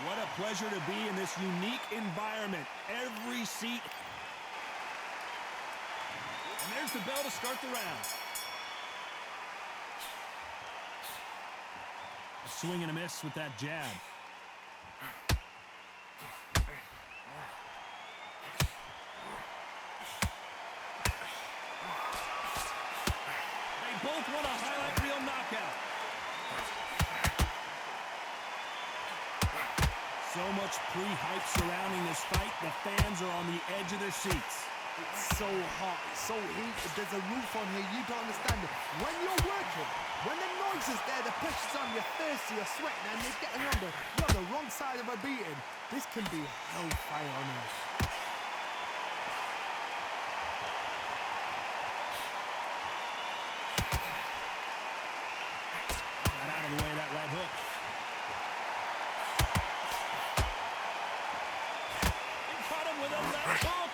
What a pleasure to be in this unique environment. Every seat. And there's the bell to start the round. A swing and a miss with that jab. They both want a highlight reel knockout. So much pre-hype surrounding this fight, the fans are on the edge of their seats. It's so hot, it's so heated, there's a roof on here, you don't understand it. When you're working, when the noise is there, the pressure's on, you're thirsty, you're sweating, and you're getting you're on the wrong side of a beating. This can be hellfire on earth. Got out of the way of that right hook. With a left hook.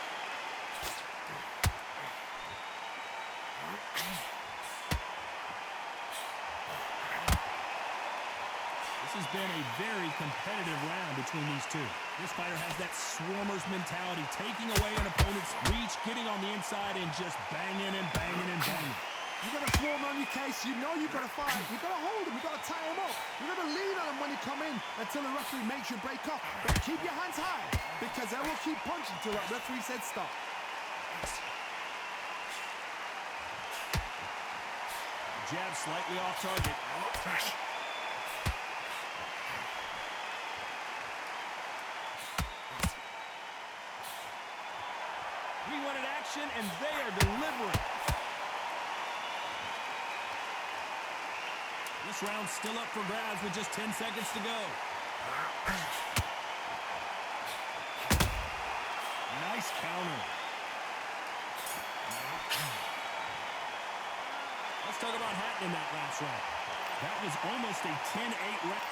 This has been a very competitive round between these two. This fighter has that swarmer's mentality, taking away an opponent's reach, getting on the inside, and just banging and banging and banging. You got to swarm on your case, you know you got to fight, you got to hold him, you got to tie him up, you got to lean on him when you come in until the referee makes you break off. But keep your hands high, because they will keep punching until that referee said stop. Jab slightly off target. We wanted action, and they are delivering. This round's still up for grabs with just 10 seconds to go. Nice counter. Let's talk about Hatton in that last round. That was almost a 10-8 round.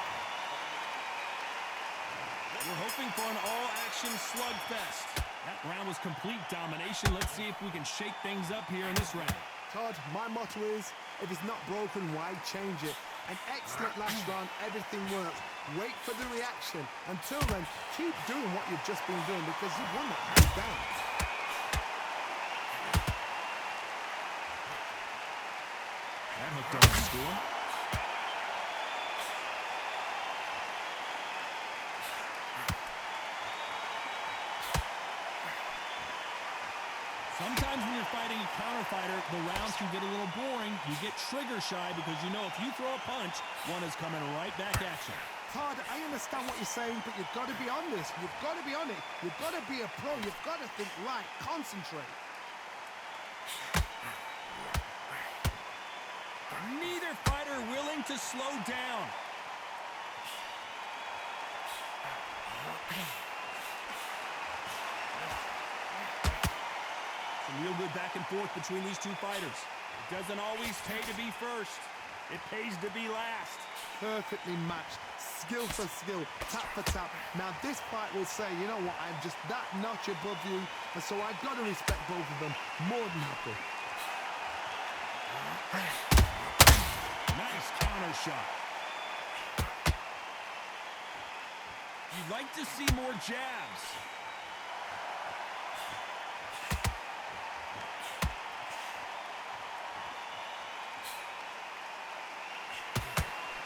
We're hoping for an all-action slugfest. That round was complete domination. Let's see if we can shake things up here in this round. Todd, my motto is, if it's not broken, why change it? An excellent last round, everything works. Wait for the reaction. Until then, keep doing what you've just been doing because you've won that hands down. That hooked on the score. Sometimes when you're fighting a counter fighter, the rounds can get a little boring. You get trigger shy because you know if you throw a punch, one is coming right back at you. Todd, I understand what you're saying, but you've got to be on this. You've got to be on it. You've got to be a pro. You've got to think right. Concentrate. Neither fighter willing to slow down. Some real good back and forth between these two fighters. It doesn't always pay to be first. It pays to be last. Perfectly matched. Skill for skill, tap for tap. Now this fight will say, you know what, I'm just that notch above you, and so I've got to respect both of them more than happy. Nice counter shot. You'd like to see more jabs.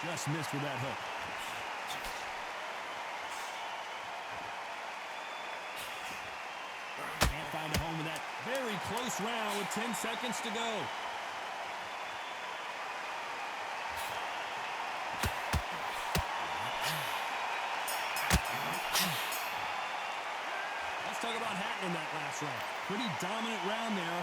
Just missed with that hook. Can't find a home with that. Very close round with 10 seconds to go. Let's talk about Hatton in that last round. Pretty dominant round there.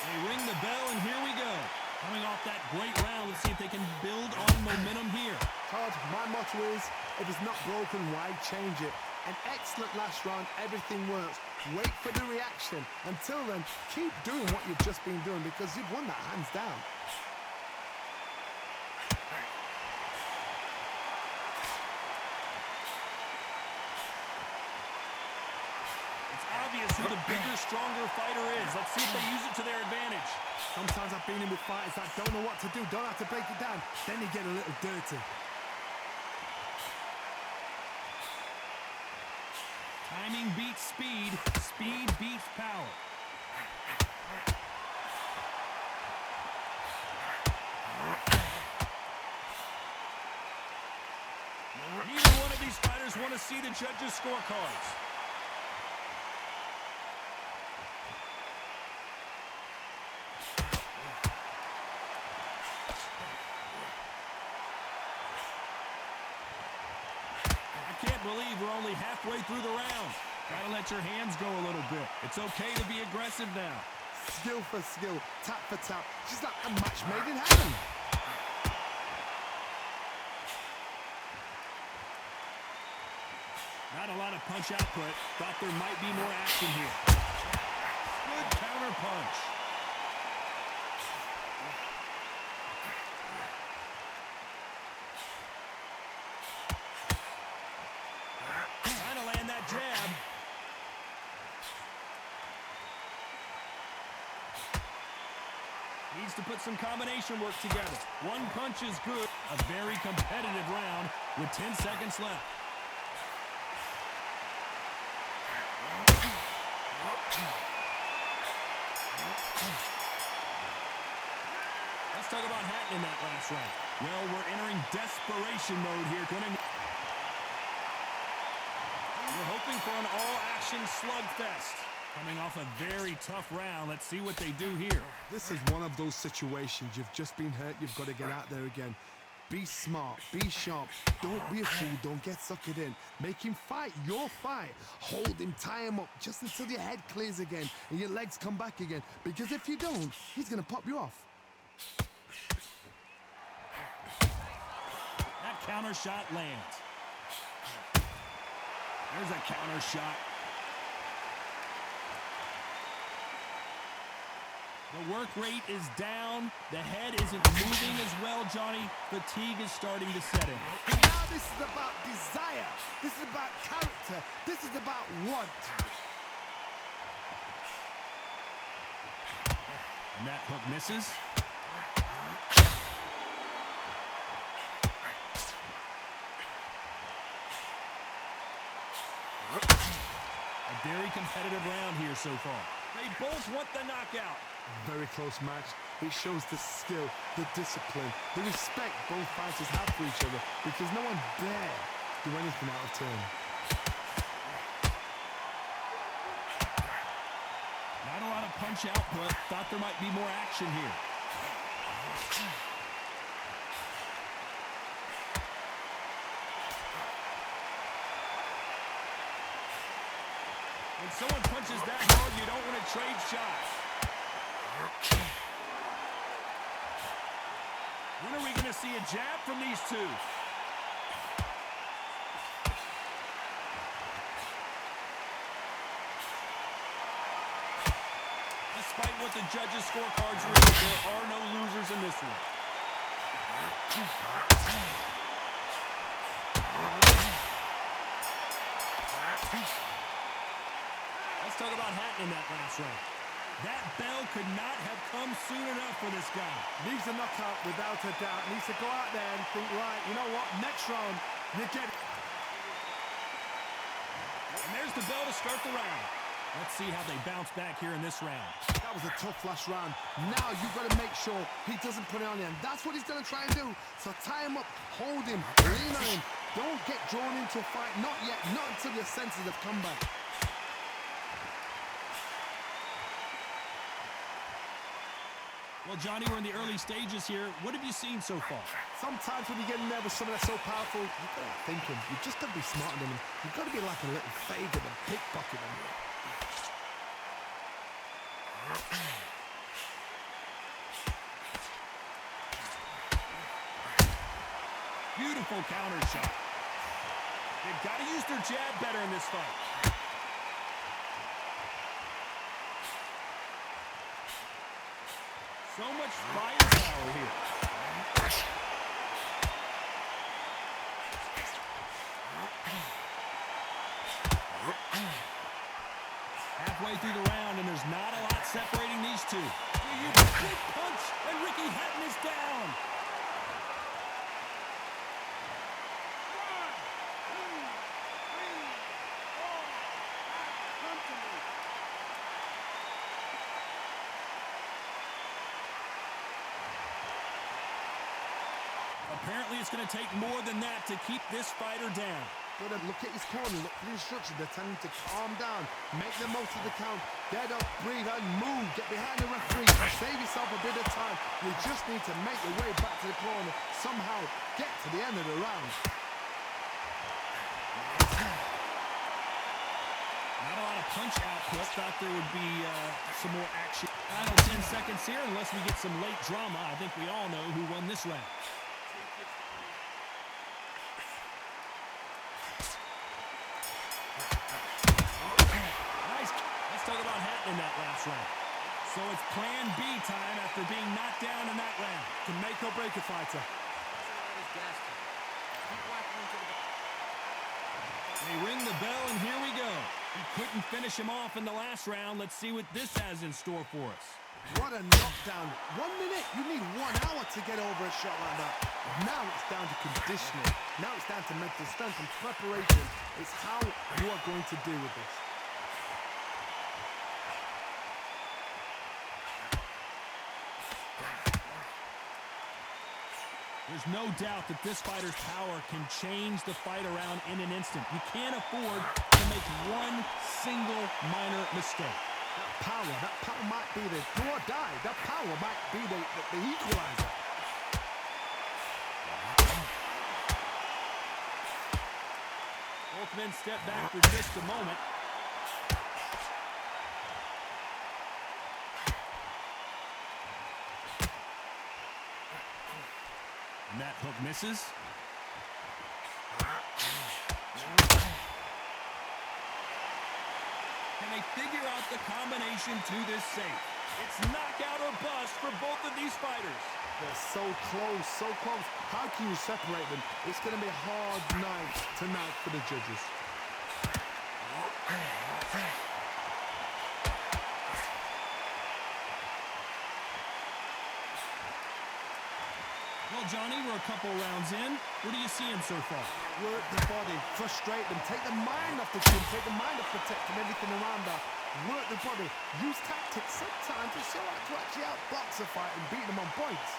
They ring the bell, and here we go. Coming off that great round, let's see if they can build on momentum here. Todd, my motto is, if it's not broken, why change it? An excellent last round, everything works. Wait for the reaction. Until then, keep doing what you've just been doing because you've won that hands down. It's obvious who the bigger, stronger fighter is. Let's see if they use it to their advantage. Sometimes I've been in with fighters that don't know what to do, don't have to break it down. Then you get a little dirty. Timing beats speed. Speed beats power. Neither one of these fighters want to see the judges' scorecards. I can't believe we're only halfway through the round. Gotta let your hands go a little bit. It's okay to be aggressive now. Skill for skill, tap for tap. She's like a match made in heaven. Not a lot of punch output. Thought there might be more action here. Good counter punch. Trying to land that jab. Needs to put some combination work together. One punch is good. A very competitive round with 10 seconds left. Let's talk about Hatton in that last round. Well, we're entering desperation mode here. We're hoping for an all-action slugfest. Coming off a very tough round. Let's see what they do here. This is one of those situations. You've just been hurt. You've got to get out there again. Be smart. Be sharp. Don't be a fool. Don't get suckered in. Make him fight your fight. Hold him. Tie him up just until your head clears again and your legs come back again. Because if you don't, he's going to pop you off. That counter shot lands. There's a counter shot. The work rate is down. The head isn't moving as well, Johnny. Fatigue is starting to set in. And now this is about desire. This is about character. This is about want. And that hook misses. A very competitive round here so far. They both want the knockout. Very close match. It shows the skill, the discipline, the respect both fighters have for each other because no one dare do anything out of turn. Not a lot of punch output. Thought there might be more action here. When someone punches that hard, you don't want to trade shots. When are we going to see a jab from these two? Despite what the judges' scorecards read, there are no losers in this one. Let's talk about Hatton in that last round. That bell could not have come soon enough for this guy. Needs a knockout without a doubt. Needs to go out there and think, right, you know what, next round, you get it. And there's the bell to start the round. Let's see how they bounce back here in this round. That was a tough last round. Now you've got to make sure he doesn't put it on you. And that's what he's going to try and do. So tie him up, hold him, lean on him. Don't get drawn into a fight. Not yet. Not until your senses have come back. Well, Johnny, we're in the early stages here. What have you seen so far? Sometimes when you get in there with someone that's so powerful, you've got to think him. You've just got to be smarter than him. You've got to be like a little favour to pickpocket him. Beautiful counter shot. They've got to use their jab better in this fight. So much firepower here. Halfway through the round, and there's not a lot separating these two. Big punch, and Ricky Hatton is down. Apparently, it's going to take more than that to keep this fighter down. Gotta look at his corner, look for the instructions. They're telling him to calm down, make the most of the count, get up, breathe, and move. Get behind the referee, save yourself a bit of time. You just need to make your way back to the corner, somehow get to the end of the round. Not a lot of punch output. Thought there would be some more action. Final 10 seconds here, unless we get some late drama. I think we all know who won this round. Nice. Let's talk about Hatton in that last round. So it's plan B time after being knocked down in that round. Can make or break a fighter. They ring the bell, and here we go. He couldn't finish him off in the last round. Let's see what this has in store for us. What a knockdown. 1 minute, you need 1 hour to get over a shot like that. Now it's down to conditioning. Now it's down to mental strength and preparation. It's how you are going to deal with this. There's no doubt that this fighter's power can change the fight around in an instant. You can't afford to make one single minor mistake. That power might be the do or die. That power might be the equalizer. Both men step back for just a moment. And that hook misses. Can they figure out the combination to this safe? It's knockout or bust for both of these fighters. They're so close, so close. How can you separate them? It's going to be a hard night tonight for the judges. Well, Johnny, we're a couple rounds in. What are you seeing so far? Work the body, frustrate them, take the mind off the chin, take the mind off protecting everything around that. Work the body, use tactics sometimes to show how to actually outbox a fight and beat them on points.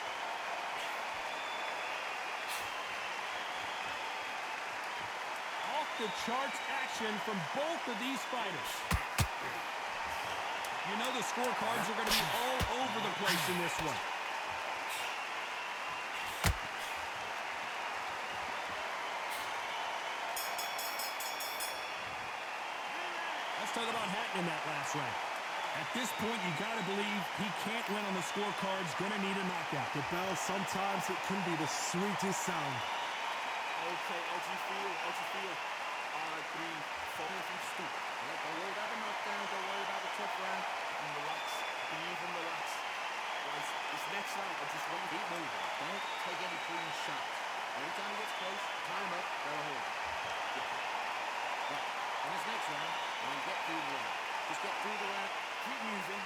Off the charts action from both of these fighters. You know the scorecards are going to be all over the place in this one. Let's talk about Hatton in that last round. At this point, you got to believe he can't win on the scorecards. Going to need a knockout. The bell, sometimes it can be the sweetest sound. Okay, how do you feel? How do you feel? Breathe, falling from stoop. Right, don't worry about the knockdown, don't worry about the tough round. And relax, breathe and relax. Right, this next round, I just want you to keep moving. Don't take any clean shots. Every time he gets close, time up, gotta hold it. Yeah. Right, on this next round, we're gonna get through the round. Just get through the round, keep moving,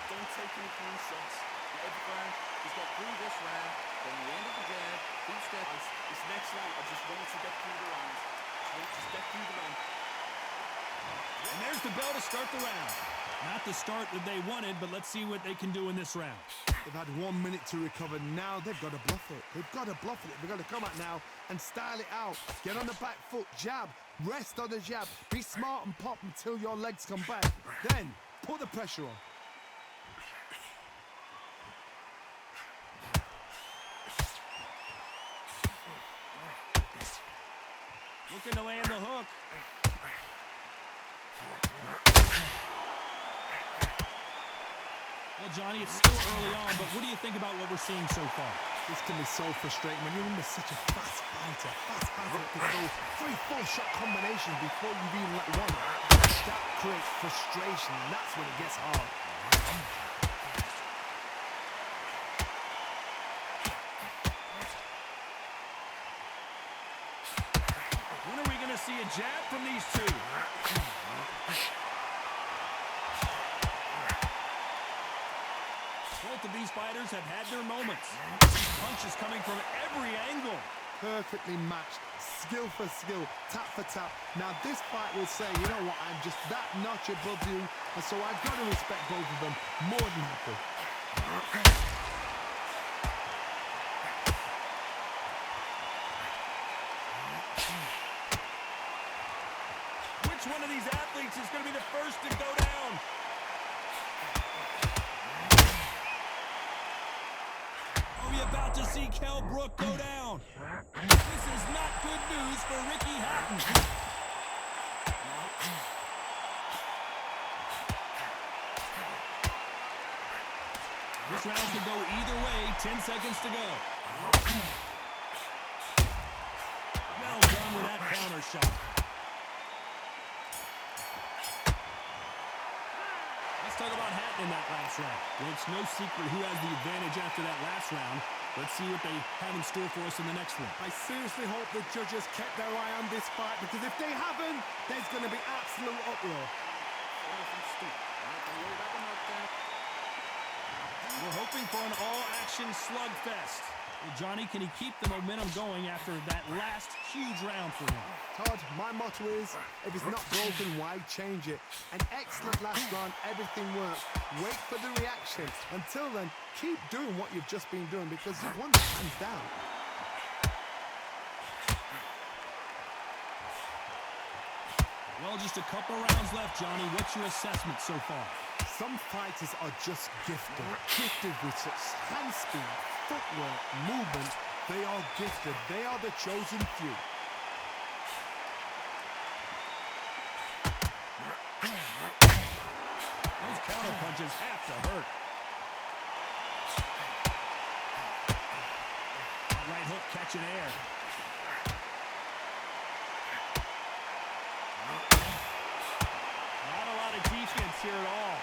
don't take any clean shots. Get every round, just get through this round, then the end of the jab, keep stepping. This next round, I just want you to get through the round. Just get through the round. And there's the bell to start the round. Not the start that they wanted, but let's see what they can do in this round. They've had 1 minute to recover. Now they've got to bluff it. They've got to bluff it. They've got to come out now and style it out. Get on the back foot, jab, rest on the jab. Be smart and pop until your legs come back. Then put the pressure on. Looking to land the hook. Well, Johnny, it's still early on, but what do you think about what we're seeing so far? This can be so frustrating when you're under such a fast fighter that can go 3-4 shot combinations before you've even let one. That creates frustration, and that's when it gets hard. When are we going to see a jab from these two? Both of these fighters have had their moments. Punches coming from every angle. Perfectly matched, skill for skill, tap for tap. Now this fight will say, you know what, I'm just that notch above you, and so I've got to respect both of them more than happy. Which one of these athletes is going to be the first to go down? Are we about to see Kell Brook go down? This is not good news for Ricky Hatton. This round could go either way. 10 seconds to go. Well done with that counter shot. Let's talk about Hatton in that last round. Well, it's no secret who has the advantage after that last round. Let's see what they have in store for us in the next one. I seriously hope the judges kept their eye on this fight, because if they haven't, there's going to be absolute uproar. We're hoping for an all-action slugfest. Well, Johnny, can he keep the momentum going after that last huge round for him? Todd, my motto is, if it's not broken, why change it? An excellent last round, everything works. Wait for the reaction. Until then, keep doing what you've just been doing, because you've won hands down. Well, just a couple rounds left, Johnny. What's your assessment so far? Some fighters are just gifted with such hand speed, footwork, movement. They are gifted. They are the chosen few. Those counter punches have to hurt. Right hook catching air. Not a lot of defense here at all.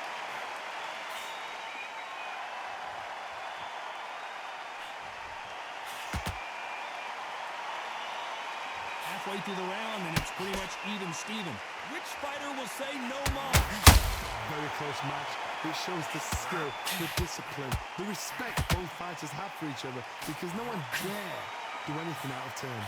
Halfway through the round, and it's pretty much even Steven. Which fighter will say no more? Very close match. It shows the skill, the discipline, the respect both fighters have for each other, because no one dare do anything out of turn.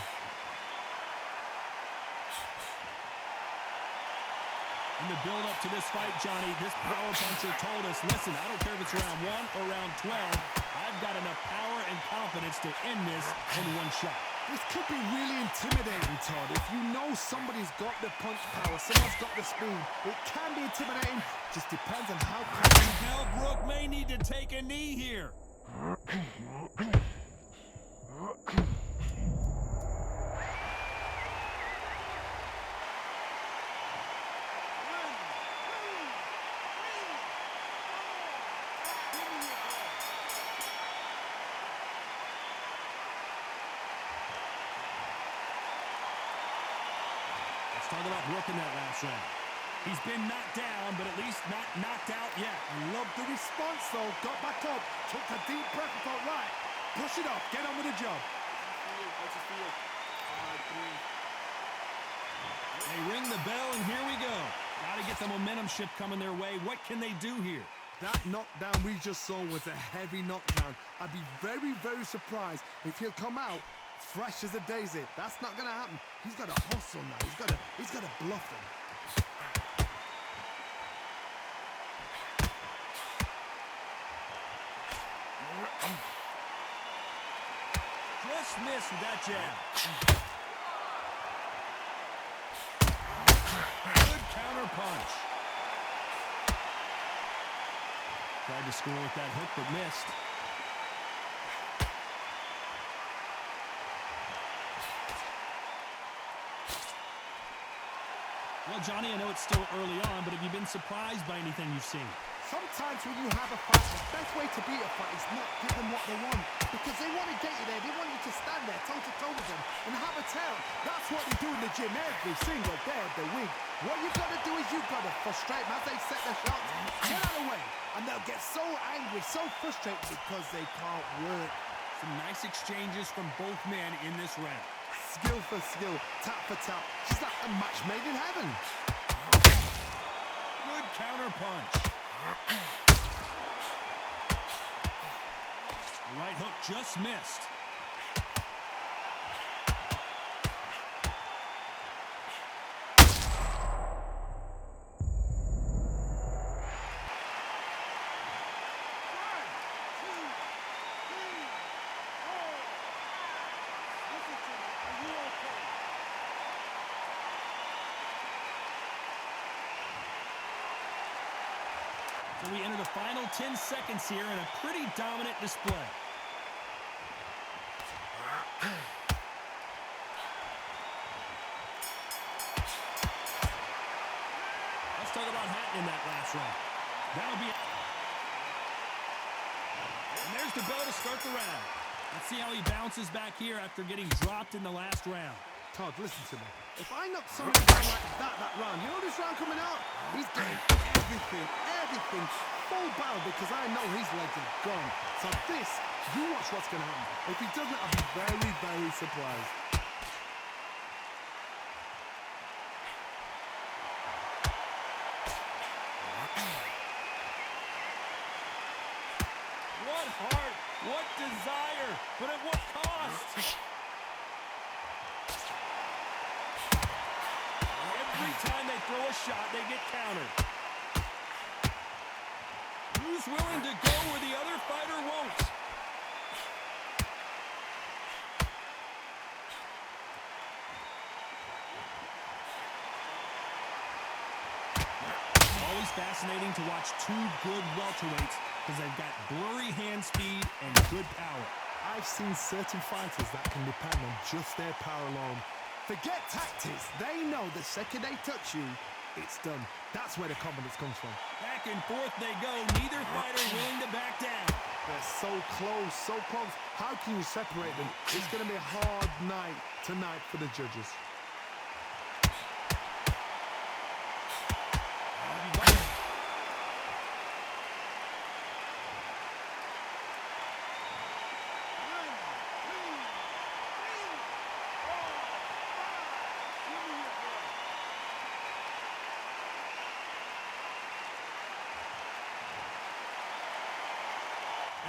In the build-up to this fight, Johnny, this power puncher told us, listen, I don't care if it's round 1 or round 12, I've got enough power and confidence to end this in one shot. This could be really intimidating, Todd. If you know somebody's got the punch power, someone's got the speed, it can be intimidating. Just depends on how confident. Kell Brook may need to take a knee here. Talk about Brook in that last round. He's been knocked down, but at least not knocked out yet. I love the response, though. Got back up, took a deep breath and thought, right, push it off, get on with the job. They ring the bell, and here we go. Got to get the momentum shift coming their way. What can they do here? That knockdown we just saw was a heavy knockdown. I'd be very, very surprised if he'll come out fresh as a daisy. That's not going to happen. He's got to hustle now. He's got to bluff him. Just missed with that jab. Good counter punch. Tried to score with that hook, but missed. Well, Johnny, I know it's still early on, but have you been surprised by anything you've seen? Sometimes when you have a fight, the best way to beat a fight is not give them what they want. Because they want to get you there. They want you to stand there toe-to-toe with them and have a tail. That's what they do in the gym every single day of the week. What you've got to do is you've got to frustrate them as they set their shots. Get out of the way. And they'll get so angry, so frustrated because they can't work. Some nice exchanges from both men in this round. Skill for skill, tap for tap. Just like a match made in heaven. Good counter punch. The right hook just missed. So we enter the final 10 seconds here in a pretty dominant display. Let's talk about Hatton in that last round. That'll be... And there's the bell to start the round. Let's see how he bounces back here after getting dropped in the last round. Todd, listen to me. If I knock somebody down like that round, you know this round coming out? He's getting everything full barrel because I know his legs are gone. So this, you watch what's going to happen. If he doesn't, I'll be very, very surprised. What heart, what desire, but at what cost? Every time they throw a shot, they get countered. Who's willing to go where the other fighter won't? Always fascinating to watch two good welterweights because they've got blurry hand speed and good power. I've seen certain fighters that can depend on just their power alone. Forget tactics. They know the second they touch you, it's done. That's where the confidence comes from. Back and forth they go. Neither fighter willing to back down. They're so close, so close. How can you separate them? It's going to be a hard night tonight for the judges.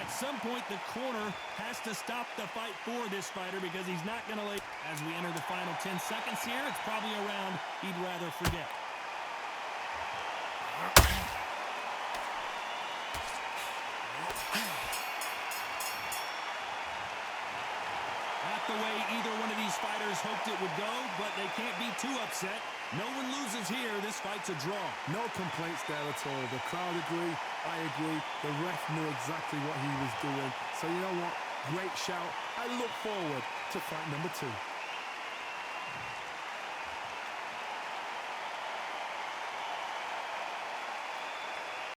At some point, the corner has to stop the fight for this fighter because he's not going to lay. As we enter the final 10 seconds here, it's probably a round he'd rather forget. Not the way either one of these fighters hoped it would go, but they can't be too upset. No one loses here. This fight's a draw. No complaints there at all. The crowd agree. I agree. The ref knew exactly what he was doing. So you know what? Great shout. I look forward to fight number 2.